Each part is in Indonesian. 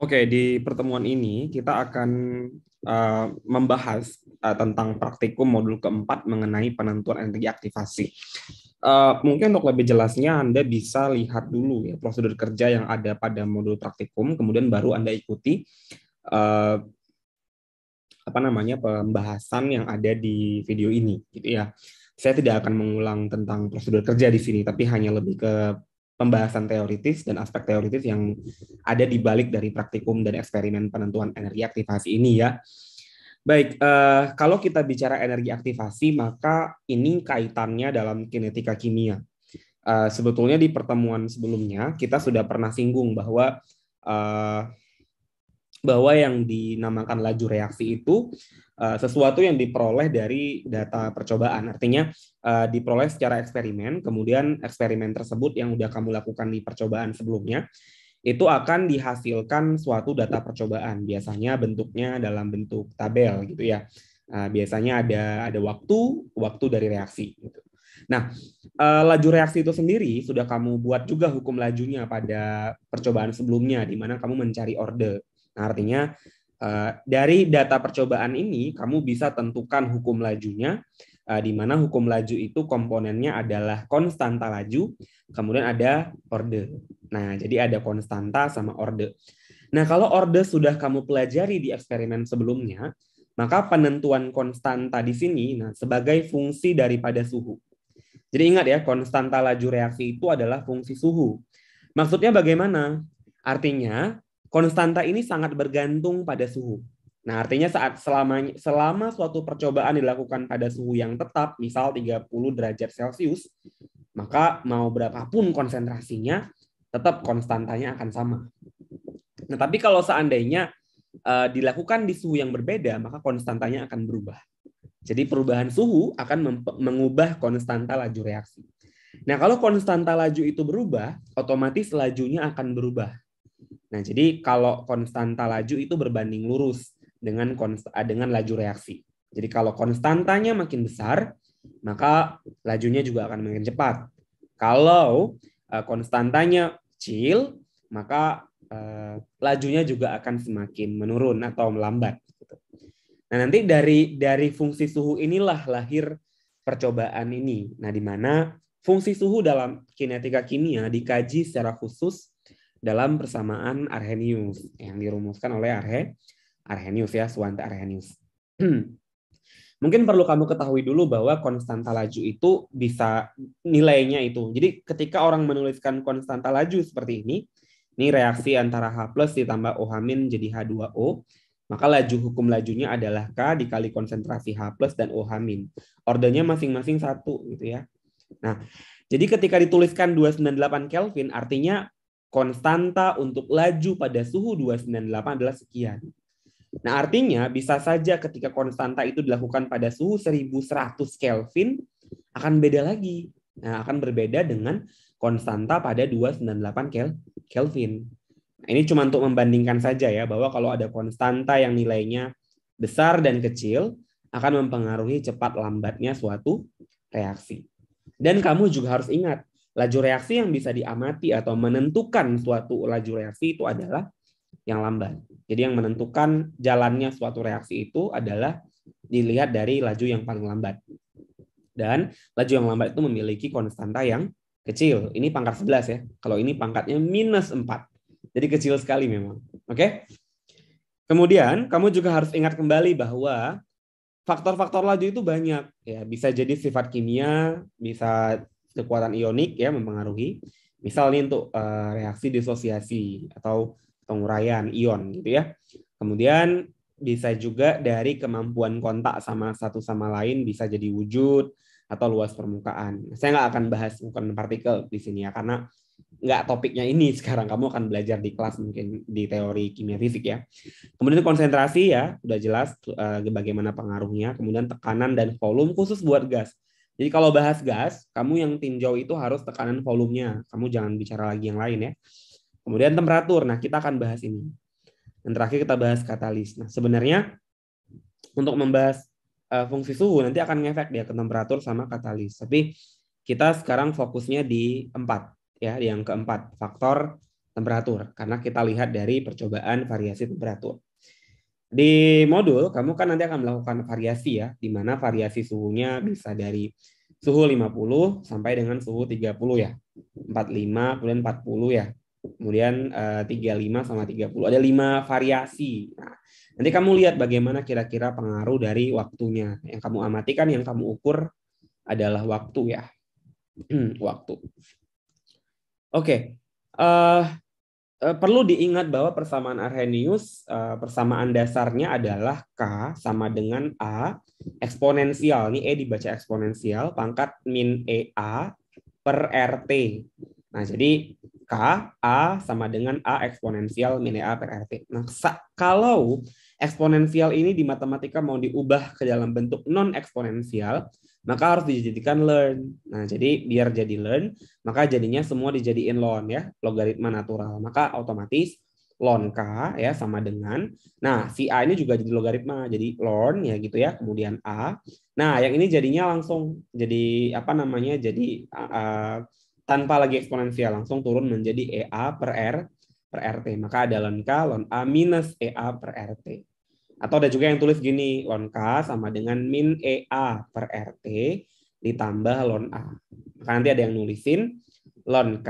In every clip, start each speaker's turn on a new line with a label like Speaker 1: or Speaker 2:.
Speaker 1: Oke, di pertemuan ini kita akan membahas tentang praktikum modul keempat mengenai penentuan energi aktivasi. Mungkin untuk lebih jelasnya Anda bisa lihat dulu ya prosedur kerja yang ada pada modul praktikum, kemudian baru Anda ikuti uh, pembahasan yang ada di video ini, gitu ya. Saya tidak akan mengulang tentang prosedur kerja di sini, tapi hanya lebih ke pembahasan teoritis dan aspek teoritis yang ada di balik dari praktikum dan eksperimen penentuan energi aktivasi ini ya. Baik, kalau kita bicara energi aktivasi, maka ini kaitannya dalam kinetika kimia. Sebetulnya di pertemuan sebelumnya kita sudah pernah singgung uh, bahwa yang dinamakan laju reaksi itu sesuatu yang diperoleh dari data percobaan. Artinya diperoleh secara eksperimen, kemudian eksperimen tersebut yang sudah kamu lakukan di percobaan sebelumnya, itu akan dihasilkan suatu data percobaan. Biasanya bentuknya dalam bentuk tabel gitu ya. Biasanya ada waktu dari reaksi. Gitu. Nah, laju reaksi itu sendiri sudah kamu buat juga hukum lajunya pada percobaan sebelumnya, di mana kamu mencari orde. Nah, artinya dari data percobaan ini kamu bisa tentukan hukum lajunya, di mana hukum laju itu komponennya adalah konstanta laju, kemudian ada orde. Nah, jadi ada konstanta sama orde. Nah, kalau orde sudah kamu pelajari di eksperimen sebelumnya, maka penentuan konstanta di sini sebagai fungsi daripada suhu. Jadi ingat ya, konstanta laju reaksi itu adalah fungsi suhu. Maksudnya bagaimana? Artinya, konstanta ini sangat bergantung pada suhu. Nah, artinya selama suatu percobaan dilakukan pada suhu yang tetap, misal 30 derajat Celcius, maka mau berapapun konsentrasinya, tetap konstantanya akan sama. Nah, tapi kalau seandainya dilakukan di suhu yang berbeda, maka konstantanya akan berubah. Jadi perubahan suhu akan mengubah konstanta laju reaksi. Nah, kalau konstanta laju itu berubah, otomatis lajunya akan berubah. Nah, jadi kalau konstanta laju itu berbanding lurus dengan laju reaksi. Jadi kalau konstantanya makin besar, maka lajunya juga akan makin cepat. Kalau konstantanya kecil, maka lajunya juga akan semakin menurun atau melambat. Nah, nanti dari fungsi suhu inilah lahir percobaan ini. Nah, di mana fungsi suhu dalam kinetika kimia dikaji secara khusus dalam persamaan Arrhenius yang dirumuskan oleh Arrhenius ya, Svante Arrhenius. Mungkin perlu kamu ketahui dulu bahwa konstanta laju itu bisa nilainya itu. Jadi ketika orang menuliskan konstanta laju seperti ini reaksi antara H+ ditambah OH- jadi H2O, maka laju hukum lajunya adalah K dikali konsentrasi H+ dan OH-. Ordenya masing-masing 1 gitu ya. Nah, jadi ketika dituliskan 298 Kelvin artinya konstanta untuk laju pada suhu 298 adalah sekian. Nah, artinya bisa saja ketika konstanta itu dilakukan pada suhu 1100 Kelvin akan beda lagi. Nah, akan berbeda dengan konstanta pada 298 Kelvin. Nah, ini cuma untuk membandingkan saja ya, bahwa kalau ada konstanta yang nilainya besar dan kecil, akan mempengaruhi cepat lambatnya suatu reaksi. Dan kamu juga harus ingat, laju reaksi yang bisa diamati atau menentukan suatu laju reaksi itu adalah yang lambat. Jadi yang menentukan jalannya suatu reaksi itu adalah dilihat dari laju yang paling lambat. Dan laju yang lambat itu memiliki konstanta yang kecil. Ini pangkat 11 ya. Kalau ini pangkatnya -4. Jadi kecil sekali memang. Oke? Kemudian kamu juga harus ingat kembali bahwa faktor-faktor laju itu banyak ya, bisa jadi sifat kimia, bisa kekuatan ionik ya mempengaruhi. Misalnya untuk reaksi disosiasi atau penguraian ion gitu ya. Kemudian bisa juga dari kemampuan kontak sama satu sama lain, bisa jadi wujud atau luas permukaan. Saya nggak akan bahas bukan partikel di sini ya, karena nggak topiknya ini sekarang. Kamu akan belajar di kelas mungkin di teori kimia fisik ya. Kemudian konsentrasi ya, udah jelas bagaimana pengaruhnya. Kemudian tekanan dan volume khusus buat gas. Jadi kalau bahas gas, kamu yang tinjau itu harus tekanan volumenya. Kamu jangan bicara lagi yang lain ya. Kemudian temperatur. Nah, kita akan bahas ini. Dan terakhir kita bahas katalis. Nah, sebenarnya untuk membahas fungsi suhu nanti akan ngefek dia ke temperatur sama katalis. Tapi kita sekarang fokusnya di 4 ya, yang keempat, faktor temperatur karena kita lihat dari percobaan variasi temperatur. Di modul kamu kan nanti akan melakukan variasi ya, di mana variasi suhunya bisa dari suhu 50 sampai dengan suhu 30 ya. 45 kemudian 40 ya. Kemudian 35 sama 30. Ada 5 variasi. Nah, nanti kamu lihat bagaimana kira-kira pengaruh dari waktunya. Yang kamu amati kan yang kamu ukur adalah waktu ya. Waktu. Oke. Perlu diingat bahwa persamaan Arrhenius, persamaan dasarnya adalah K sama dengan A eksponensial. Ini E dibaca eksponensial, pangkat min EA per RT. Nah, jadi K, A sama dengan A eksponensial min EA per RT. Nah, kalau eksponensial ini di matematika mau diubah ke dalam bentuk non eksponensial, maka harus dijadikan learn. Nah, jadi biar jadi learn, maka jadinya semua dijadiin ln ya, logaritma natural. Maka otomatis ln K ya sama dengan, nah si A ini juga jadi logaritma, jadi ln ya gitu ya, kemudian A. Nah, yang ini jadinya langsung jadi apa namanya? Jadi tanpa lagi eksponensial, langsung turun menjadi EA per R per RT. Maka ada ln K, ln A minus EA per RT. Atau ada juga yang tulis gini, ln K sama dengan min EA per RT ditambah ln A. Maka nanti ada yang nulisin ln K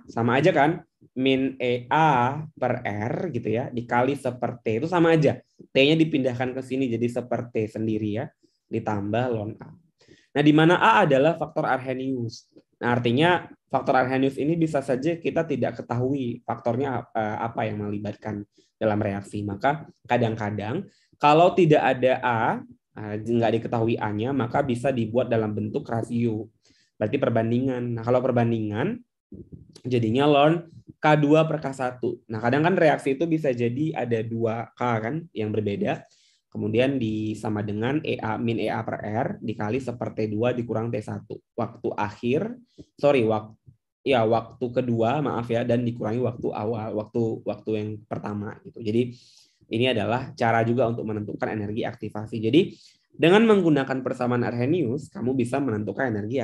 Speaker 1: sama aja kan, min EA per R gitu ya, dikali seper T, itu sama aja. T-nya dipindahkan ke sini jadi seper T sendiri ya, ditambah ln A. Nah, di mana A adalah faktor Arrhenius. Nah, artinya faktor Arrhenius ini bisa saja kita tidak ketahui faktornya apa yang melibatkan dalam reaksi. Maka kadang-kadang kalau tidak ada A, nggak diketahui A-nya, maka bisa dibuat dalam bentuk rasio. Berarti perbandingan. Nah, kalau perbandingan, jadinya ln K2 per K1. Nah, kadang kan reaksi itu bisa jadi ada 2K kan yang berbeda. Kemudian sama dengan EA min EA per R dikali seper T2 dikurang T1. Waktu akhir, waktu kedua, maaf ya, dan dikurangi waktu awal, waktu yang pertama gitu. Jadi ini adalah cara juga untuk menentukan energi aktivasi. Jadi dengan menggunakan persamaan Arrhenius, kamu bisa menentukan energi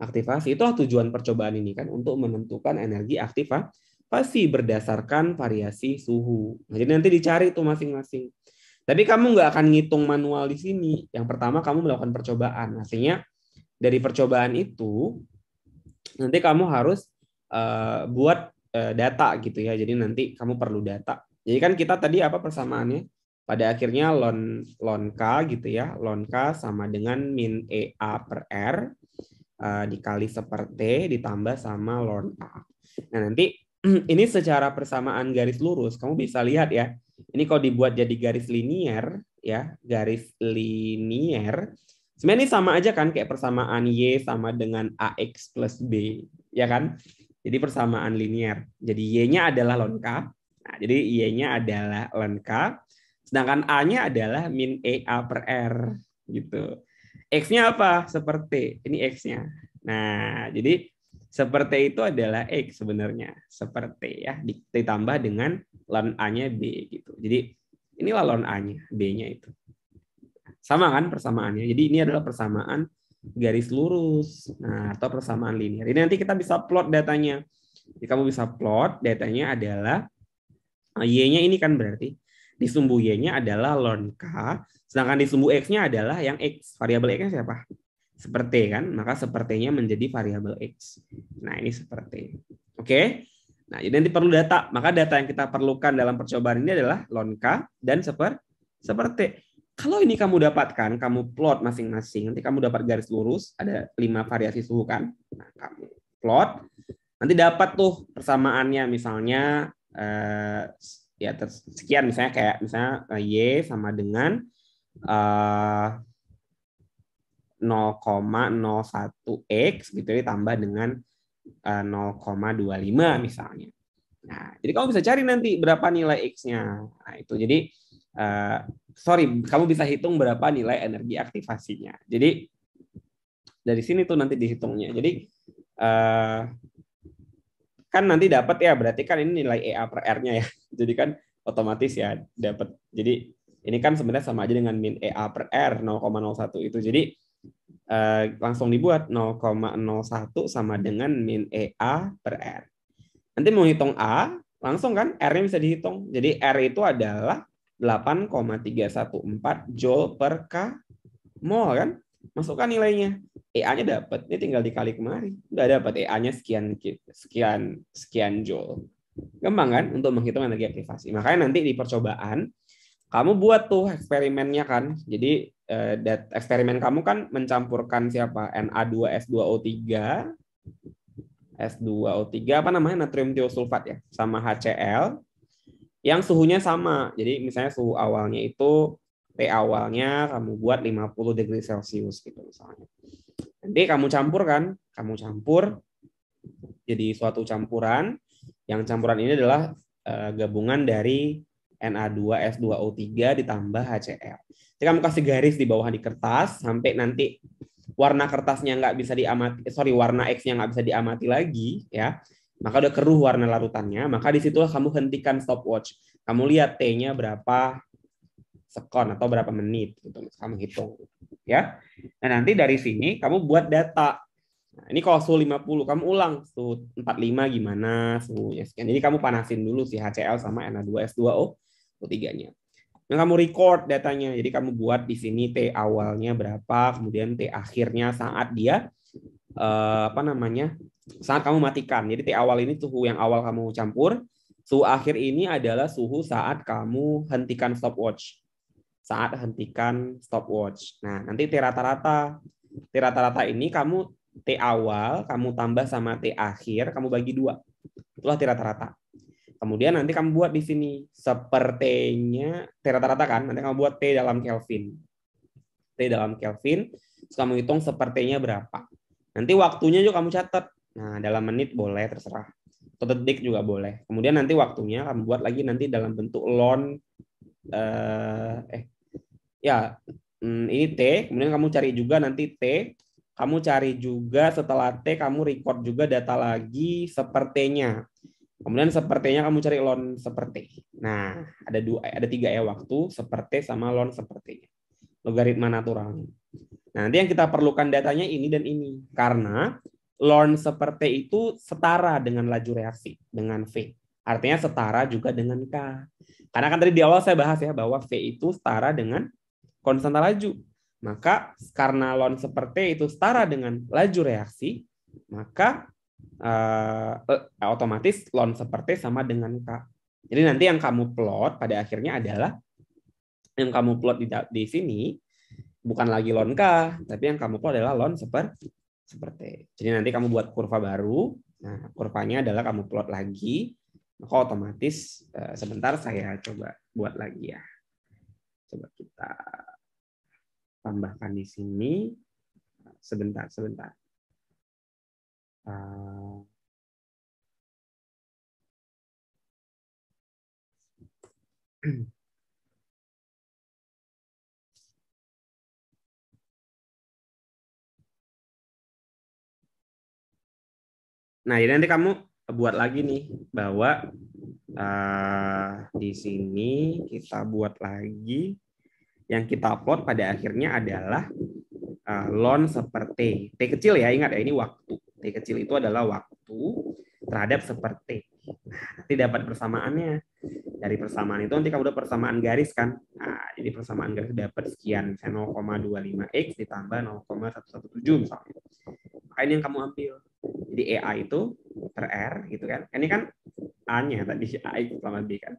Speaker 1: aktivasi. Itulah tujuan percobaan ini kan, untuk menentukan energi aktivasi berdasarkan variasi suhu. Nah, jadi nanti dicari itu masing-masing. Tapi kamu nggak akan ngitung manual di sini. Yang pertama kamu melakukan percobaan. Artinya dari percobaan itu nanti kamu harus buat data gitu ya. Jadi nanti kamu perlu data. Jadi kan kita tadi apa persamaannya? Pada akhirnya ln K gitu ya. Ln K sama dengan min EA per R dikali seper T ditambah sama ln A. Nah, nanti ini secara persamaan garis lurus kamu bisa lihat ya. Ini kalau dibuat jadi garis linier ya, garis linier. Sebenarnya ini sama aja kan kayak persamaan Y sama dengan AX plus B, ya kan? Jadi persamaan linier. Jadi Y-nya adalah ln K. Nah, jadi Y-nya adalah ln K. Sedangkan A-nya adalah min EA per R gitu. X-nya apa? Seperti ini X-nya. Nah, jadi seperti itu adalah X sebenarnya. Seperti ya, ditambah dengan ln A-nya B gitu. Jadi inilah ln A-nya, B-nya itu. Sama kan persamaannya. Jadi ini adalah persamaan garis lurus. Nah, atau persamaan linear. Ini nanti kita bisa plot datanya. Jadi kamu bisa plot datanya adalah Y-nya ini kan berarti di sumbu Y-nya adalah ln K, sedangkan di sumbu X-nya adalah yang X. Variabel X-nya siapa? Seperti kan, maka sepertinya menjadi variabel X. Nah, ini seperti. Oke. Nah, jadi nanti perlu data. Maka data yang kita perlukan dalam percobaan ini adalah ln K dan seperti. Kalau ini kamu dapatkan, kamu plot masing-masing, nanti kamu dapat garis lurus, ada 5 variasi suhu kan. Nah, kamu plot, nanti dapat tuh persamaannya, misalnya ya sekian, misalnya kayak misalnya Y sama dengan 0,01 X gitu ditambah dengan 0,25 misalnya. Nah, jadi kamu bisa cari nanti berapa nilai X-nya. Nah, itu jadi kamu bisa hitung berapa nilai energi aktivasinya. Jadi dari sini tuh nanti dihitungnya. Jadi kan nanti dapat ya, berarti kan ini nilai EA per R-nya ya. Jadi kan otomatis ya dapat. Jadi ini kan sebenarnya sama aja dengan min EA per R 0,01 itu. Jadi langsung dibuat 0,01 sama dengan min EA per R. Nanti mau hitung A, langsung kan R-nya bisa dihitung. Jadi R itu adalah 8,314 Joule per K mol kan. Masukkan nilainya. EA-nya dapat. Ini tinggal dikali kemari. Udah dapat EA-nya sekian Joule. Gampang kan untuk menghitung energi aktivasi. Makanya nanti di percobaan kamu buat tuh eksperimennya kan. Jadi eksperimen kamu kan mencampurkan siapa? Na2S2O3 S2O3 apa namanya, natrium tiosulfat ya, sama HCl yang suhunya sama. Jadi misalnya suhu awalnya itu T awalnya kamu buat 50 degree Celcius gitu misalnya. Nanti kamu campur jadi suatu campuran. Yang campuran ini adalah gabungan dari Na2S2O3 ditambah HCl. Jadi kamu kasih garis di bawah di kertas sampai nanti warna kertasnya nggak bisa diamati, warna X-nya nggak bisa diamati lagi, ya, maka udah keruh warna larutannya, maka disitulah kamu hentikan stopwatch. Kamu lihat T-nya berapa sekon atau berapa menit, gitu. Kamu hitung, ya. Nah nanti dari sini kamu buat data. Nah, ini kalau suhu 50, kamu ulang suhu 45 gimana suhunya sekian. Jadi kamu panasin dulu si HCl sama Na2S2O3-nya. Nah, kamu record datanya. Jadi kamu buat di sini T awalnya berapa, kemudian T akhirnya saat dia saat kamu matikan. Jadi T awal ini suhu yang awal kamu campur, suhu akhir ini adalah suhu saat kamu hentikan stopwatch. Saat hentikan stopwatch. Nah, nanti T rata-rata ini kamu T awal kamu tambah sama T akhir, kamu bagi 2. Itulah T rata-rata. Kemudian nanti kamu buat di sini sepertinya T rata-rata kan, nanti kamu buat T dalam Kelvin. T dalam Kelvin, terus kamu hitung sepertinya berapa. Nanti waktunya juga kamu catat. Nah, dalam menit boleh, terserah. Atau detik juga boleh. Kemudian nanti waktunya kamu buat lagi nanti dalam bentuk ln ini T, kemudian kamu cari juga nanti T, kamu cari juga setelah T, kamu record juga data lagi sepertinya. Kemudian sepertinya kamu cari ln seperti. Nah, ada 3 ya waktu, seperti sama ln sepertinya. Logaritma naturalnya. Nah, nanti yang kita perlukan datanya ini dan ini. Karena ln seperti itu setara dengan laju reaksi, dengan V. Artinya setara juga dengan K. Karena kan tadi di awal saya bahas ya, bahwa V itu setara dengan konstanta laju. Maka karena ln seperti itu setara dengan laju reaksi, maka otomatis ln seperti sama dengan K. Jadi nanti yang kamu plot pada akhirnya adalah yang kamu plot di sini bukan lagi ln K, tapi yang kamu plot adalah ln seperti. Jadi nanti kamu buat kurva baru. Nah, kurvanya adalah kamu plot lagi. Maka otomatis sebentar saya coba buat lagi ya. Coba kita tambahkan di sini. Sebentar. Nah, jadi nanti kamu buat lagi nih bahwa di sini kita buat lagi yang kita plot pada akhirnya adalah ln seperti T kecil ya, ingat ya, ini waktu. T kecil itu adalah waktu terhadap seperti. Nah, nanti dapat persamaannya. Dari persamaan itu nanti kamu udah persamaan garis kan. Nah, jadi persamaan garis dapat sekian, 0,25x ditambah 0,117 misalnya. Maka ini yang kamu ambil. Jadi EA itu per R gitu kan. Ini kan A-nya tadi A sama B kan.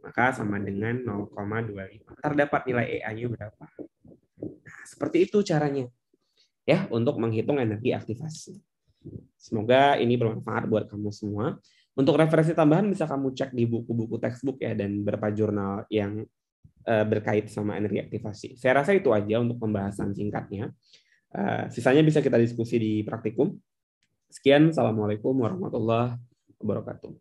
Speaker 1: Maka sama dengan 0,25. Terdapat nilai EA-nya berapa. Nah, seperti itu caranya. Ya, untuk menghitung energi aktivasi. Semoga ini bermanfaat buat kamu semua. Untuk referensi tambahan bisa kamu cek di buku-buku textbook ya dan beberapa jurnal yang berkait sama energi aktivasi. Saya rasa itu aja untuk pembahasan singkatnya. Sisanya bisa kita diskusi di praktikum. Sekian, Assalamualaikum warahmatullahi wabarakatuh.